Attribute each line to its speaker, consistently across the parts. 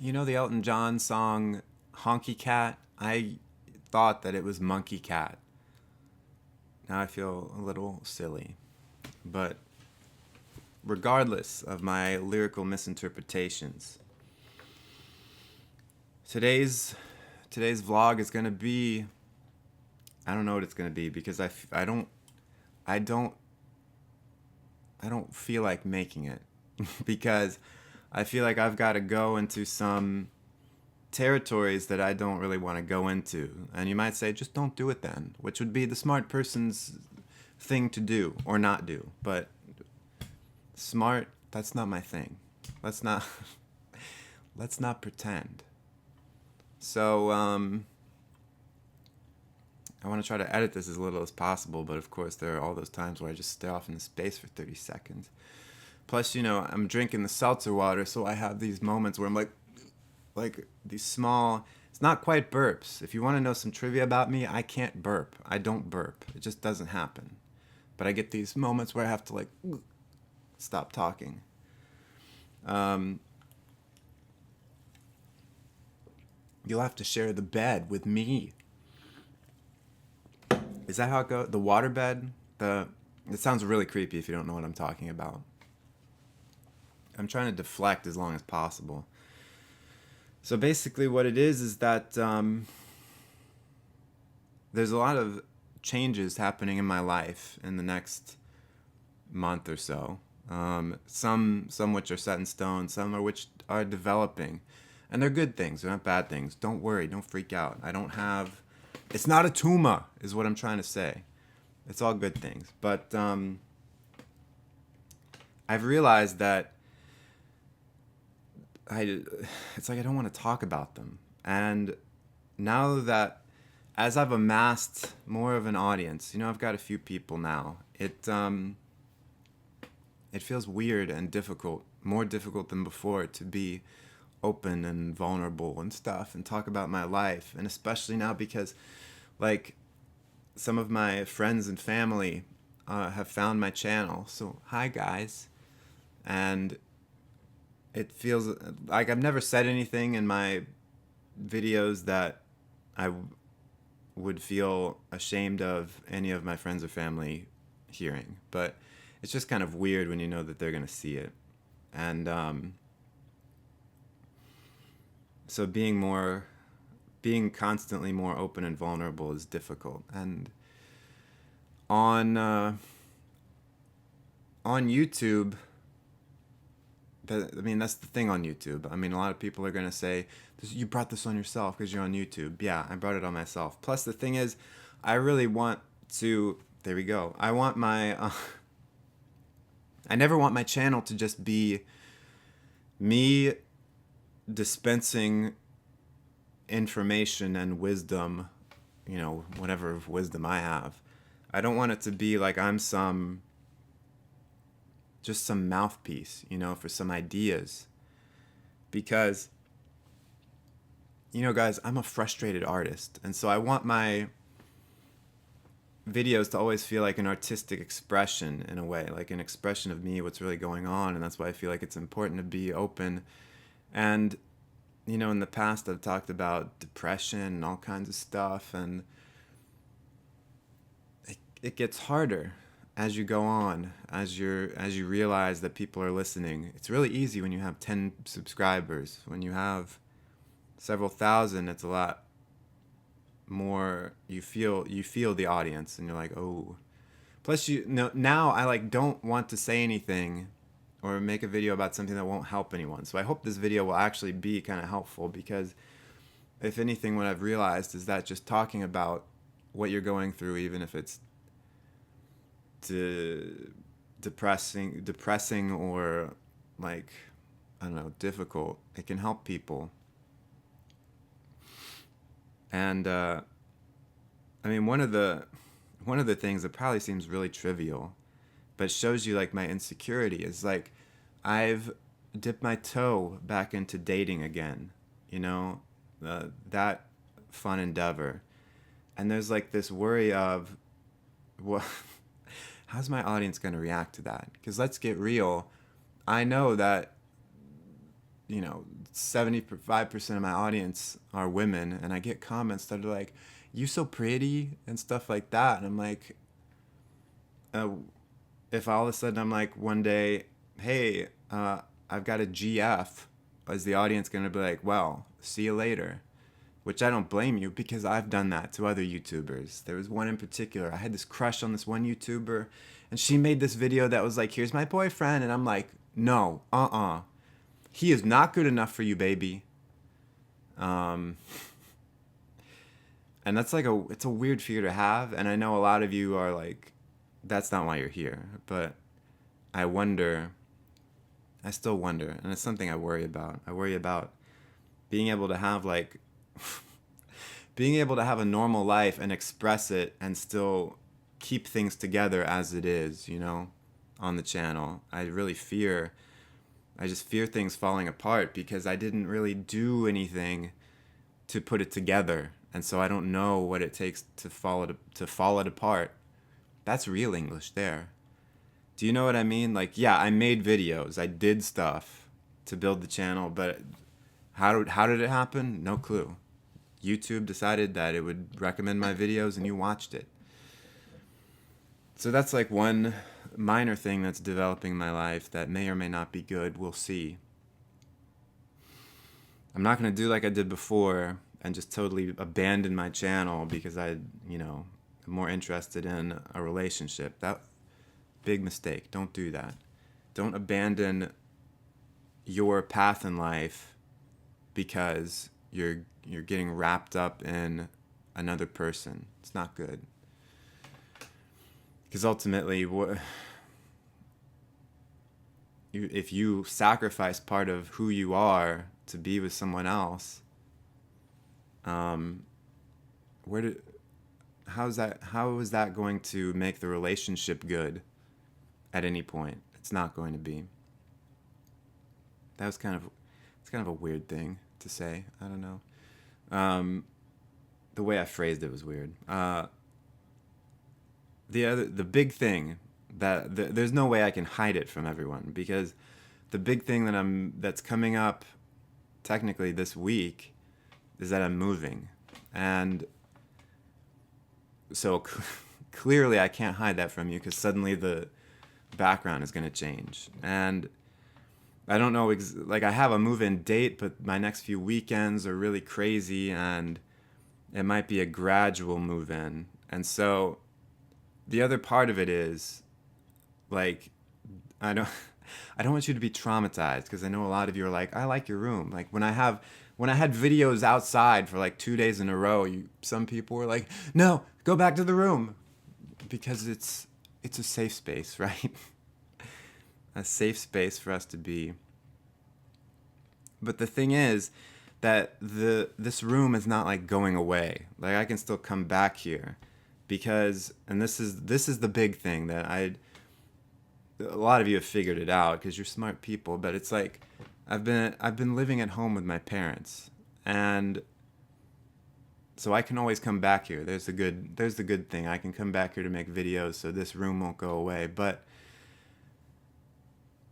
Speaker 1: You know the Elton John song Honky Cat? I thought that it was Monkey Cat. Now I feel a little silly. But regardless of my lyrical misinterpretations, today's today's vlog is going to be, I don't know what it's going to be because I don't I don't feel like making it because I feel like I've got to go into some territories that I don't really want to go into. And you might say, just don't do it then, which would be the smart person's thing to do or not do. But smart, that's not my thing. Let's not let's not pretend. So I want to try to edit this as little as possible, but of course there are all those times where I just stare off into space for 30 seconds. Plus, I'm drinking the seltzer water, so I have these moments where I'm like these small, it's not quite burps. If you want to know some trivia about me, I can't burp. I don't burp. It just doesn't happen. But I get these moments where I have to stop talking. You'll have to share the bed with me. Is that how it goes? The water bed? It sounds really creepy if you don't know what I'm talking about. I'm trying to deflect as long as possible. So basically what it is that there's a lot of changes happening in my life in the next month or so. Some which are set in stone, some are which are developing. And they're good things, they're not bad things. Don't worry, don't freak out. It's not a tumor, is what I'm trying to say. It's all good things. But I've realized that it's like I don't want to talk about them. And now that, as I've amassed more of an audience, I've got a few people now, it feels weird and difficult, more difficult than before, to be open and vulnerable and stuff and talk about my life. And especially now because some of my friends and family have found my channel. So hi guys. And it feels like I've never said anything in my videos that I would feel ashamed of any of my friends or family hearing. But it's just kind of weird when you know that they're going to see it. And so being constantly more open and vulnerable is difficult. And on YouTube, that's the thing on YouTube. A lot of people are going to say, you brought this on yourself because you're on YouTube. Yeah, I brought it on myself. Plus, the thing is, I really want to, there we go. I never want my channel to just be me dispensing information and wisdom, whatever wisdom I have. I don't want it to be like I'm just some mouthpiece, for some ideas. Because, guys, I'm a frustrated artist. And so I want my videos to always feel like an artistic expression in a way, like an expression of me, what's really going on. And that's why I feel like it's important to be open. And, in the past I've talked about depression and all kinds of stuff. And it gets harder as you go on, as you realize that people are listening. It's really easy when you have 10 subscribers. When you have several thousand, it's a lot more. You feel the audience, and you're like, oh. Plus, now I don't want to say anything or make a video about something that won't help anyone. So I hope this video will actually be kind of helpful, because if anything, what I've realized is that just talking about what you're going through, even if it's depressing or I don't know, difficult, it can help people. And one of the things that probably seems really trivial, but shows you my insecurity, is I've dipped my toe back into dating again, that fun endeavor. And there's this worry of, what how's my audience going to react to that? Because let's get real, I know that 75% of my audience are women, and I get comments that are like, "You so pretty" and stuff like that, and I'm like, uh, if all of a sudden I'm like one day, "Hey, I've got a GF," is the audience gonna be like, "Well, see you later"? Which I don't blame you, because I've done that to other YouTubers. There was one in particular. I had this crush on this one YouTuber, and she made this video that was like, "Here's my boyfriend," and I'm like, "No, he is not good enough for you, baby." Um, and that's like it's a weird fear to have, and I know a lot of you are like, that's not why you're here. But I wonder, I still wonder, and it's something I worry about. I worry about being able to have like, being able to have a normal life and express it and still keep things together as it is, on the channel. I just fear things falling apart because I didn't really do anything to put it together. And so I don't know what it takes to fall it apart. That's real English there. Do you know what I mean? Like, yeah, I made videos. I did stuff to build the channel, but how did it happen? No clue. YouTube decided that it would recommend my videos and you watched it. So that's like one minor thing that's developing in my life that may or may not be good. We'll see. I'm not going to do like I did before and just totally abandon my channel because am more interested in a relationship. That big mistake. Don't do that. Don't abandon your path in life because you're getting wrapped up in another person. It's not good. Because ultimately, if you sacrifice part of who you are to be with someone else, how is that going to make the relationship good at any point? It's not going to be. It's kind of a weird thing to say. I don't know. The way I phrased it was weird. The big thing there's no way I can hide it from everyone, because the big thing that's coming up technically this week is that I'm moving, and so clearly I can't hide that from you, because suddenly the background is going to change, and I don't know like I have a move-in date, but my next few weekends are really crazy, and it might be a gradual move-in, and so the other part of it is, like, I don't want you to be traumatized, because I know a lot of you are like, "I like your room." Like when I had videos outside for like 2 days in a row, some people were like, "No, go back to the room," because it's a safe space, right? A safe space for us to be. But the thing is that this room is not like going away. Like I can still come back here, because, and this is the big thing that a lot of you have figured it out because you're smart people, but it's like I've been living at home with my parents, and so I can always come back here. There's the good thing. I can come back here to make videos, so this room won't go away. But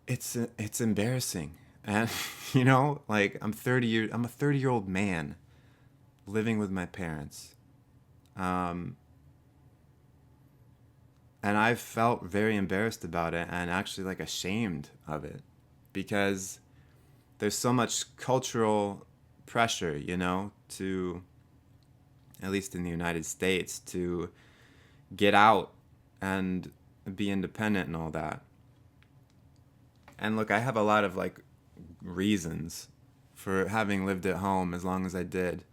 Speaker 1: it's embarrassing, and like I'm a 30-year-old man living with my parents. And I've felt very embarrassed about it, and actually like ashamed of it, because there's so much cultural pressure, to, at least in the United States, to get out and be independent and all that. And look, I have a lot of like reasons for having lived at home as long as I did.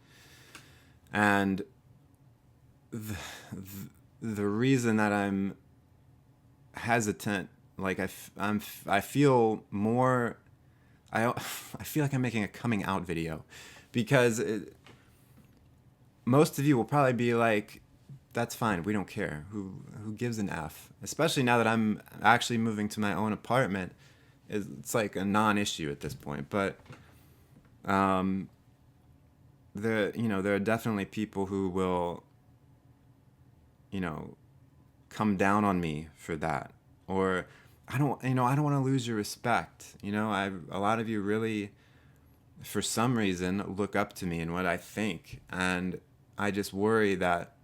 Speaker 1: And the reason that I'm hesitant, like I feel more, I feel like I'm making a coming out video, because most of you will probably be like, "That's fine, we don't care. Who gives an F?" Especially now that I'm actually moving to my own apartment, it's like a non-issue at this point. But there are definitely people who will come down on me for that, or I don't want to lose your respect. A lot of you really for some reason, look up to me and what I think. And I just worry that,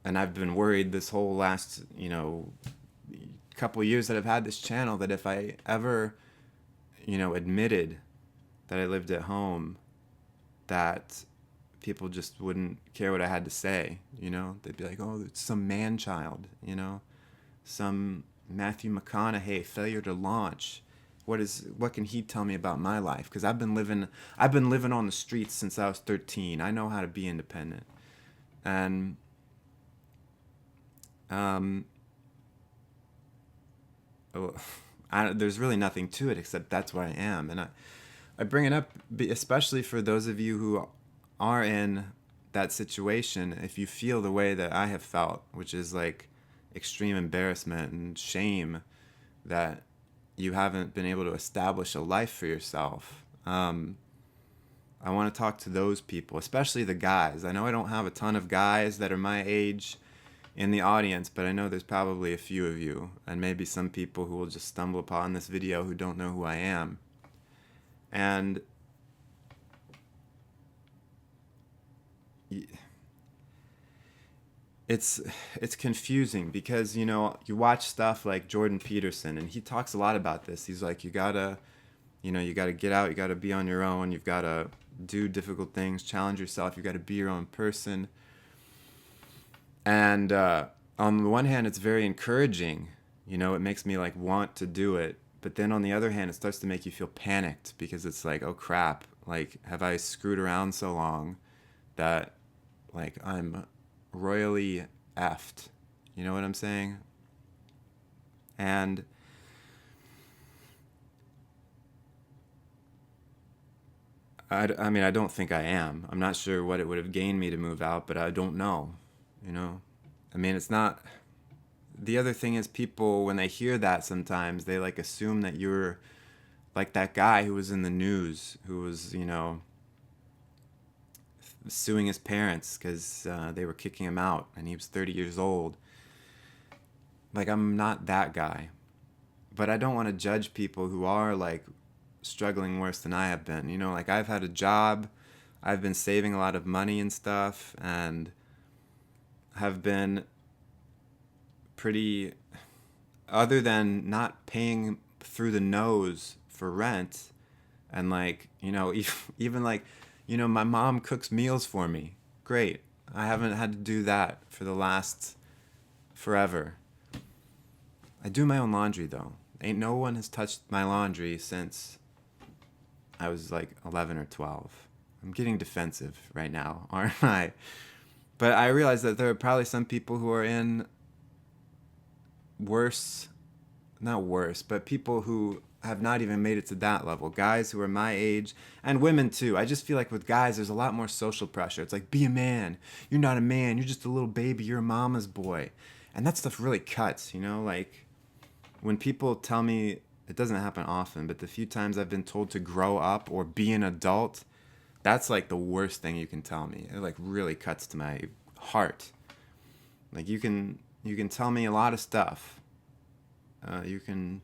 Speaker 1: and I've been worried this whole last, couple years that I've had this channel, that if I ever, admitted that I lived at home, that people just wouldn't care what I had to say, They'd be like, oh, it's some man-child, some Matthew McConaughey failure to launch. What can he tell me about my life? Because I've been living on the streets since I was 13. I know how to be independent. And there's really nothing to it except that's what I am. And I bring it up especially for those of you who are in that situation. If you feel the way that I have felt, which is like extreme embarrassment and shame that you haven't been able to establish a life for yourself, I want to talk to those people, especially the guys. I know I don't have a ton of guys that are my age in the audience, but I know there's probably a few of you, and maybe some people who will just stumble upon this video who don't know who I am. And it's confusing because, you watch stuff like Jordan Peterson, and he talks a lot about this. He's like, you gotta get out, you gotta be on your own, you've gotta do difficult things, challenge yourself, you gotta be your own person. And on the one hand, it's very encouraging, it makes me like want to do it. But then on the other hand, it starts to make you feel panicked because it's like, oh crap, like, have I screwed around so long that like I'm royally effed? You know what I'm saying? And I mean, I don't think I am. I'm not sure what it would have gained me to move out, but I don't know, I mean, it's not... The other thing is, people, when they hear that, sometimes they like assume that you're like that guy who was in the news, who was, suing his parents because they were kicking him out and he was 30 years old. Like, I'm not that guy. But I don't want to judge people who are like struggling worse than I have been. Like, I've had a job, I've been saving a lot of money and stuff, and have been pretty, other than not paying through the nose for rent, and like, even like, my mom cooks meals for me. Great. I haven't had to do that for the last forever. I do my own laundry though. Ain't no one has touched my laundry since I was like 11 or 12. I'm getting defensive right now, aren't I? But I realize that there are probably some people who are in not worse, but people who have not even made it to that level. Guys who are my age, and women too. I just feel like with guys, there's a lot more social pressure. It's like, be a man. You're not a man. You're just a little baby. You're a mama's boy. And that stuff really cuts, like when people tell me, it doesn't happen often, but the few times I've been told to grow up or be an adult, that's like the worst thing you can tell me. It like really cuts to my heart. Like, you can tell me a lot of stuff. You can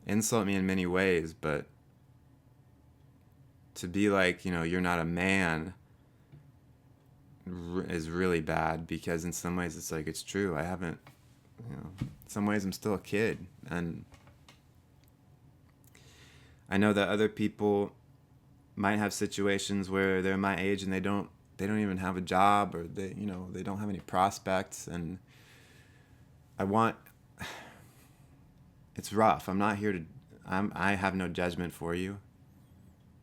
Speaker 1: insult me in many ways, but to be like, you're not a man is really bad, because in some ways it's like, it's true. I haven't, in some ways I'm still a kid, and I know that other people might have situations where they're my age and they don't even have a job, or they don't have any prospects, and it's rough. I'm not here to, I have no judgment for you,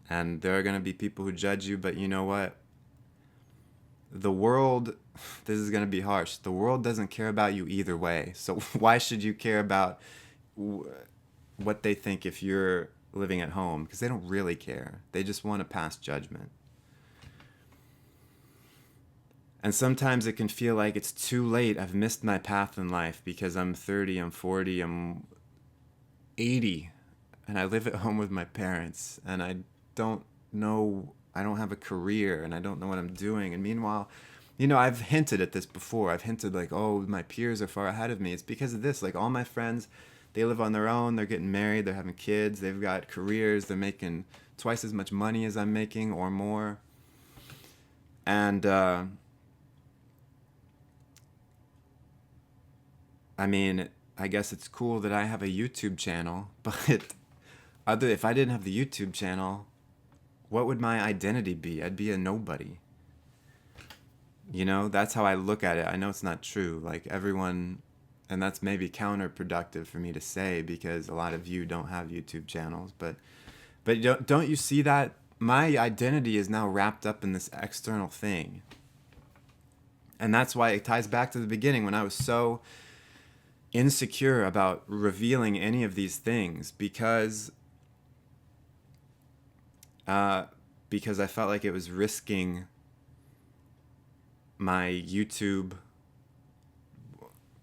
Speaker 1: and there are going to be people who judge you, but you know what? The world, this is going to be harsh, the world doesn't care about you either way, so why should you care about what they think if you're living at home? Because they don't really care. They just want to pass judgment. And sometimes it can feel like it's too late. I've missed my path in life because I'm 30, I'm 40, I'm 80, and I live at home with my parents, and I don't have a career, and I don't know what I'm doing. And meanwhile, I've hinted at this before. I've hinted like, oh, my peers are far ahead of me. It's because of this. Like, all my friends, they live on their own, they're getting married, they're having kids, they've got careers, they're making twice as much money as I'm making or more. And I mean, I guess it's cool that I have a YouTube channel, but if I didn't have the YouTube channel, what would my identity be? I'd be a nobody. You know, that's how I look at it. I know it's not true. Like everyone, and that's maybe counterproductive for me to say because a lot of you don't have YouTube channels, but don't you see that my identity is now wrapped up in this external thing? And that's why it ties back to the beginning when I was so insecure about revealing any of these things because I felt like it was risking my YouTube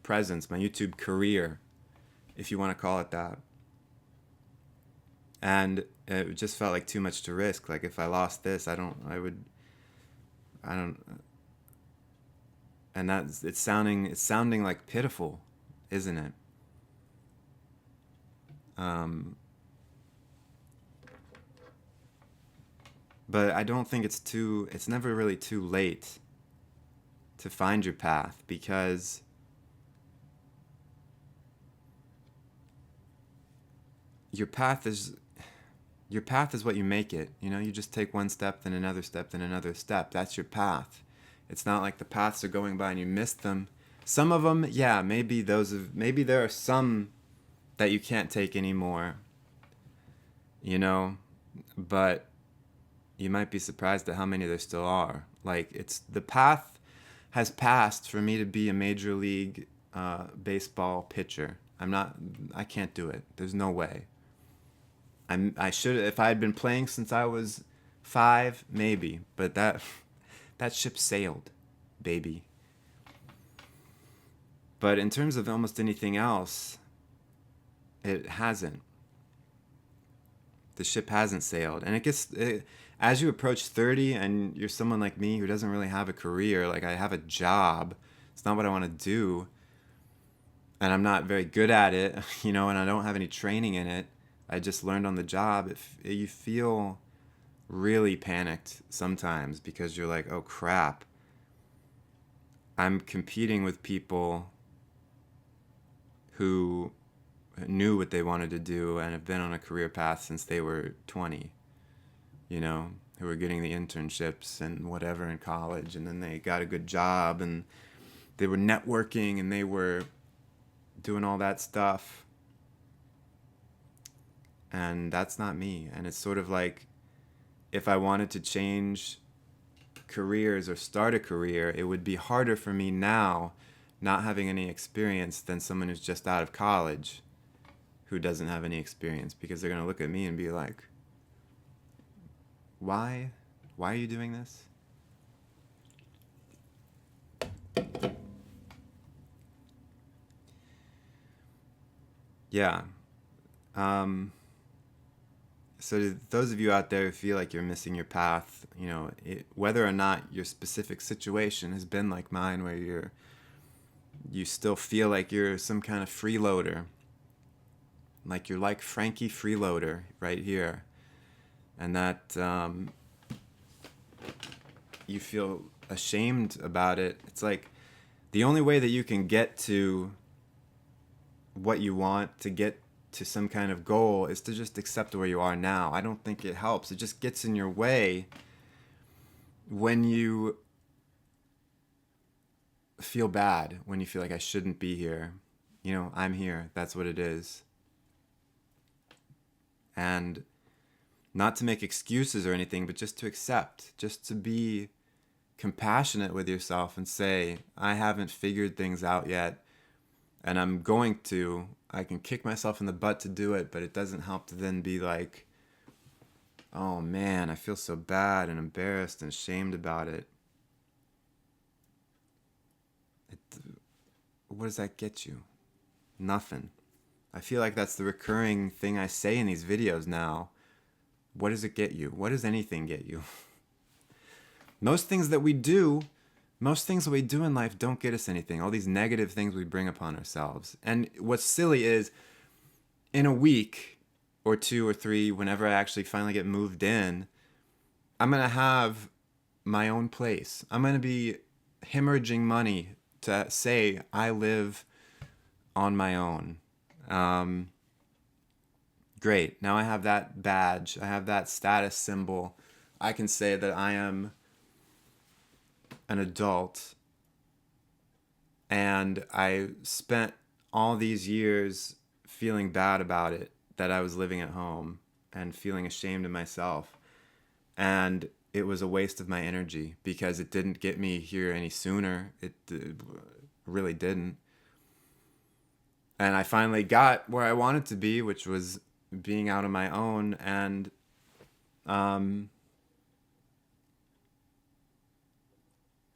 Speaker 1: presence, my YouTube career, if you want to call it that. And it just felt like too much to risk. Like if I lost this, I don't, and it's sounding like pitiful, isn't it? But I don't think it's never really too late to find your path, because your path is what you make it. You know, you just take one step, then another step, then another step. That's your path. It's not like the paths are going by and you missed them. Some of them, yeah, maybe there are some that you can't take anymore, you know, but you might be surprised at how many there still are. Like the path has passed for me to be a major league baseball pitcher. I can't do it. There's no way. I should, if I had been playing since I was 5, maybe, but that ship sailed, baby. But in terms of almost anything else, it hasn't. The ship hasn't sailed. And as you approach 30 and you're someone like me who doesn't really have a career, like I have a job, it's not what I want to do, and I'm not very good at it, you know, and I don't have any training in it. I just learned on the job. You feel really panicked sometimes because you're like, oh crap, I'm competing with people who knew what they wanted to do and have been on a career path since they were 20, you know, who were getting the internships and whatever in college, and then they got a good job and they were networking and they were doing all that stuff. And that's not me. And it's sort of like, if I wanted to change careers or start a career, it would be harder for me now, not having any experience, than someone who's just out of college who doesn't have any experience, because they're going to look at me and be like, why are you doing this? Yeah. So to those of you out there who feel like you're missing your path, you know, whether or not your specific situation has been like mine, where you still feel like you're some kind of freeloader, like you're like Frankie Freeloader right here, and that you feel ashamed about it. It's like the only way that you can get to what you want, to get to some kind of goal, is to just accept where you are now. I don't think it helps. It just gets in your way when you feel bad, when you feel like I shouldn't be here. You know, I'm here. That's what it is. And not to make excuses or anything, but just to accept, just to be compassionate with yourself and say, I haven't figured things out yet, and I'm going to. I can kick myself in the butt to do it, but it doesn't help to then be like, oh man, I feel so bad and embarrassed and ashamed about it. What does that get you? Nothing. I feel like that's the recurring thing I say in these videos now. What does it get you? What does anything get you? Most things that we do in life don't get us anything. All these negative things we bring upon ourselves. And what's silly is, in a week, or 2 or 3, whenever I actually finally get moved in, I'm going to have my own place. I'm going to be hemorrhaging money to say I live on my own. Um, Great. Now I have that badge. I have that status symbol. I can say that I am an adult, and I spent all these years feeling bad about it, that I was living at home and feeling ashamed of myself. And it was a waste of my energy because it didn't get me here any sooner. It really didn't. And I finally got where I wanted to be, which was being out on my own. And um,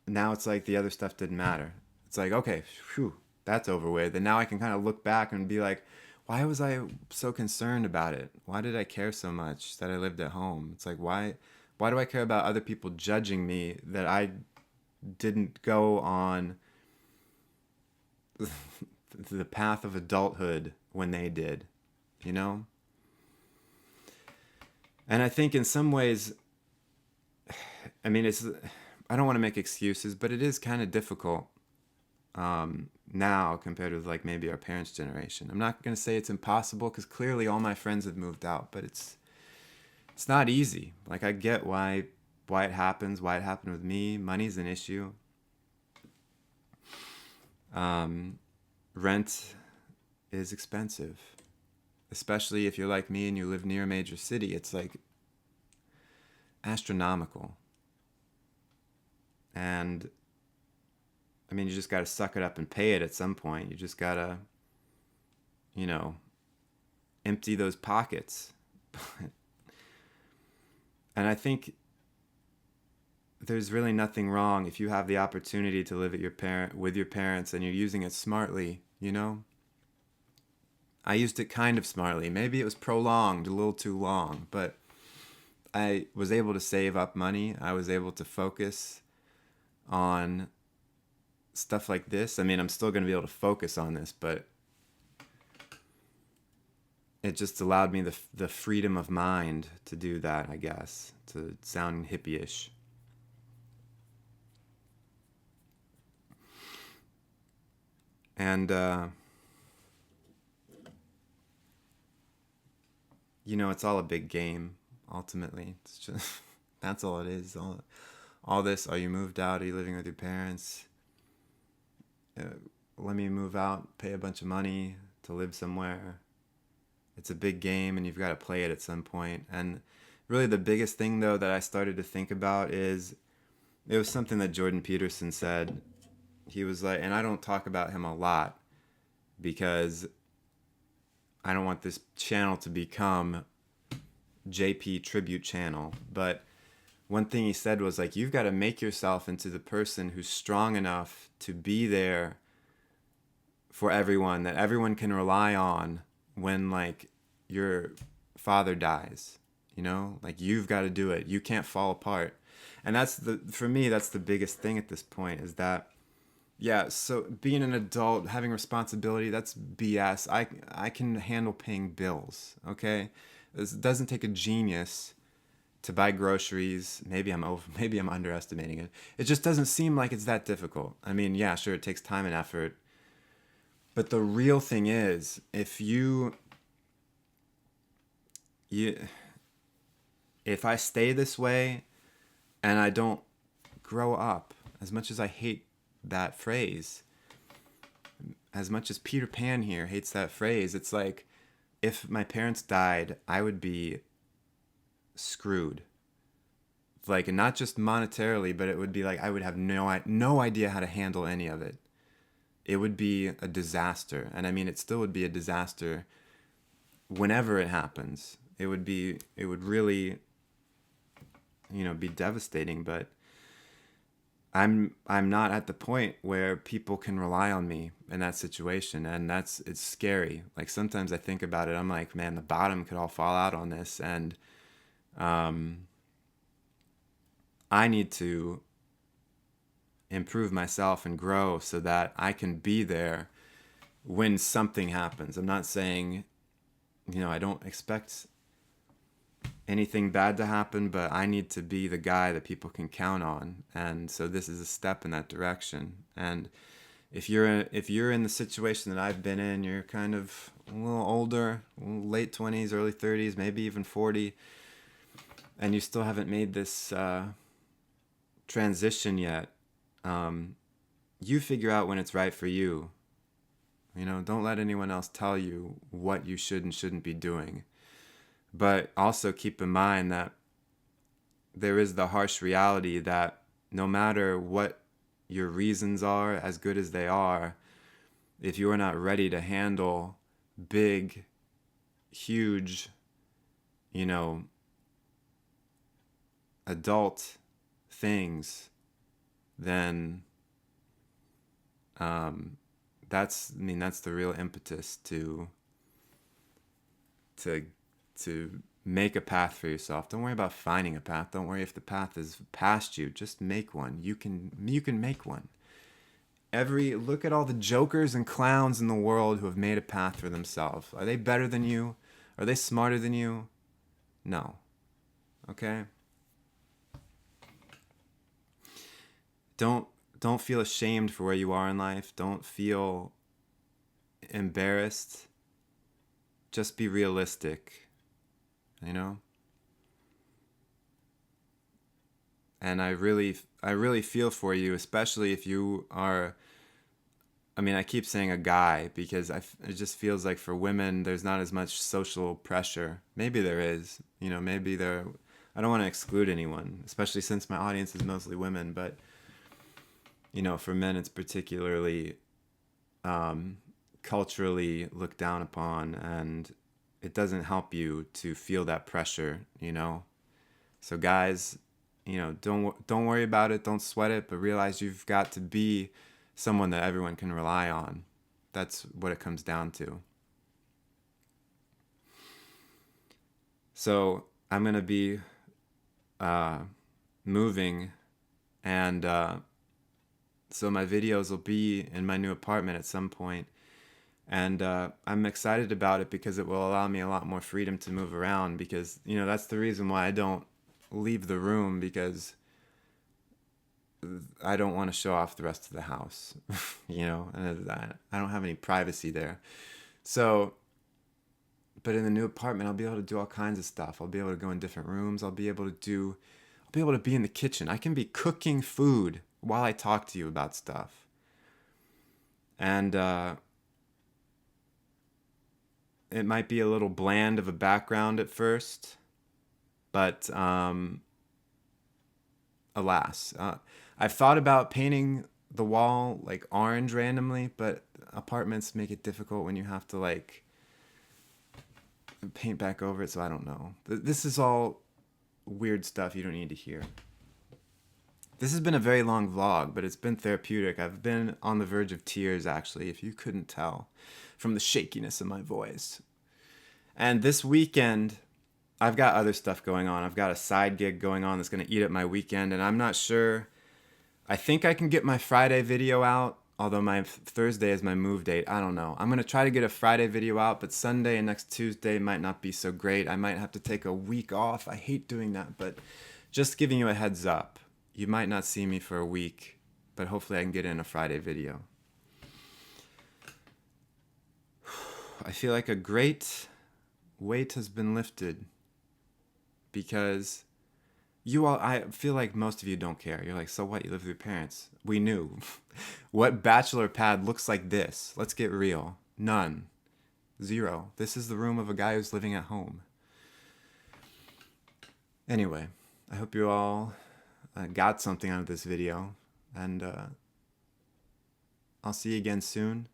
Speaker 1: now it's like the other stuff didn't matter. It's like, okay, phew, that's over with. And now I can kind of look back and be like, why was I so concerned about it? Why did I care so much that I lived at home? It's like, why do I care about other people judging me that I didn't go on the path of adulthood when they did, you know? And I think in some ways, I mean, I don't want to make excuses, but it is kind of difficult now compared with like maybe our parents' generation. I'm not going to say it's impossible because clearly all my friends have moved out, but it's not easy. Like I get why it happens, why it happened with me. Money's an issue. Rent is expensive, especially if you're like me and you live near a major city. It's like astronomical. And I mean, you just got to suck it up and pay it at some point. You just got to, empty those pockets. And I think there's really nothing wrong if you have the opportunity to live with your parents and you're using it smartly, I used it kind of smartly. Maybe it was prolonged a little too long, but I was able to save up money. I was able to focus on stuff like this. I mean, I'm still going to be able to focus on this, but it just allowed me the freedom of mind to do that, I guess, to sound hippie-ish. And, it's all a big game, ultimately. It's just, that's all it is. All this, are you moved out? Are you living with your parents? Let me move out, pay a bunch of money to live somewhere. It's a big game and you've got to play it at some point. And really the biggest thing, though, that I started to think about is, it was something that Jordan Peterson said. He was like, and I don't talk about him a lot because I don't want this channel to become JP tribute channel. But one thing he said was like, you've got to make yourself into the person who's strong enough to be there for everyone, that everyone can rely on when like your father dies, like you've got to do it. You can't fall apart. And for me, that's the biggest thing at this point is that, yeah, so being an adult, having responsibility, that's BS. I can handle paying bills, okay? It doesn't take a genius to buy groceries. Maybe I'm underestimating it. It just doesn't seem like it's that difficult. I mean, yeah, sure, it takes time and effort. But the real thing is, if if I stay this way and I don't grow up, as much as I hate that phrase, as much as Peter Pan here hates that phrase, it's like, if my parents died, I would be screwed. Like, not just monetarily, but it would be like I would have no idea how to handle any of it. It would be a disaster. And I mean, it still would be a disaster whenever it happens. It would really, be devastating. But I'm not at the point where people can rely on me in that situation. And it's scary. Like, sometimes I think about it, I'm like, man, the bottom could all fall out on this. And I need to improve myself and grow so that I can be there when something happens. I'm not saying I don't expect anything bad to happen, but I need to be the guy that people can count on. And so this is a step in that direction. And if you're in the situation that I've been in, you're kind of a little older, late 20s, early 30s, maybe even 40, and you still haven't made this transition yet, you figure out when it's right for you. Don't let anyone else tell you what you should and shouldn't be doing. But also keep in mind that there is the harsh reality that no matter what your reasons are, as good as they are, if you are not ready to handle big, huge, adult things, then that's the real impetus to make a path for yourself. Don't worry about finding a path. Don't worry if the path is past you. Just make one. You can make one. Look at all the jokers and clowns in the world who have made a path for themselves. Are they better than you? Are they smarter than you? No. Okay? Don't feel ashamed for where you are in life. Don't feel embarrassed. Just be realistic. And I really feel for you, especially if you are, I keep saying a guy because it just feels like for women there's not as much social pressure. Maybe there is, I don't want to exclude anyone, especially since my audience is mostly women, but for men it's particularly culturally looked down upon, and it doesn't help you to feel that pressure, So guys, don't worry about it, don't sweat it, but realize you've got to be someone that everyone can rely on. That's what it comes down to. So I'm going to be moving, and so my videos will be in my new apartment at some point. And I'm excited about it because it will allow me a lot more freedom to move around, because, that's the reason why I don't leave the room, because I don't want to show off the rest of the house, and I don't have any privacy there. So, but in the new apartment, I'll be able to do all kinds of stuff. I'll be able to go in different rooms. I'll be able to be in the kitchen. I can be cooking food while I talk to you about stuff. And, it might be a little bland of a background at first, but alas. I've thought about painting the wall like orange randomly, but apartments make it difficult when you have to paint back over it, so I don't know. This is all weird stuff you don't need to hear. This has been a very long vlog, but it's been therapeutic. I've been on the verge of tears, actually, if you couldn't tell from the shakiness of my voice. And this weekend, I've got other stuff going on. I've got a side gig going on that's going to eat up my weekend, and I'm not sure. I think I can get my Friday video out, although my Thursday is my move date. I don't know. I'm going to try to get a Friday video out, but Sunday and next Tuesday might not be so great. I might have to take a week off. I hate doing that, but just giving you a heads up. You might not see me for a week, but hopefully I can get in a Friday video. I feel like a great weight has been lifted, because I feel like most of you don't care. You're like, so what? You live with your parents. We knew. What bachelor pad looks like this? Let's get real. None. Zero. This is the room of a guy who's living at home. Anyway, I hope you all got something out of this video, and I'll see you again soon.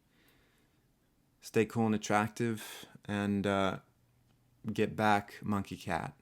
Speaker 1: Stay cool and attractive, and get back, Monkey Cat.